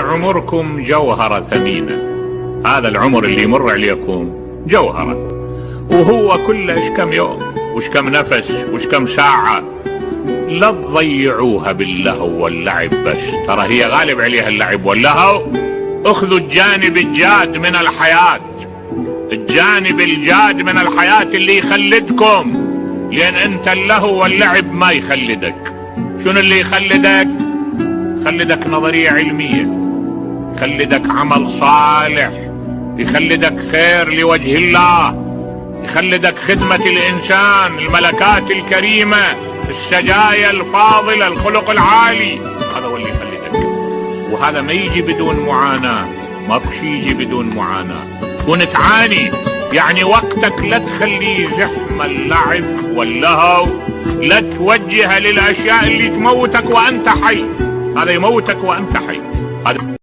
عمركم جوهرة ثمينة. هذا العمر اللي يمر عليكم جوهرة، وهو كله ايش كم يوم وش كم نفس وش كم ساعة. لا تضيعوها باللهو واللعب بس، ترى هي غالب عليها اللعب واللهو. اخذوا الجانب الجاد من الحياة، الجانب الجاد من الحياة اللي يخلدكم، لان انت اللهو واللعب ما يخلدك. شنو اللي يخلدك؟ يخلدك نظرية علمية، يخلدك عمل صالح، يخلدك خير لوجه الله، يخلدك خدمة الإنسان، الملكات الكريمة، السجايا الفاضلة، الخلق العالي. هذا هو اللي يخلدك، وهذا ما يجي بدون معاناة، ماكو شي يجي بدون معاناة. كون تعاني يعني وقتك لا تخليه زحمة اللعب واللهو، لا توجه للأشياء اللي تموتك وأنت حي. هذا يموتك وأنت حي. هذا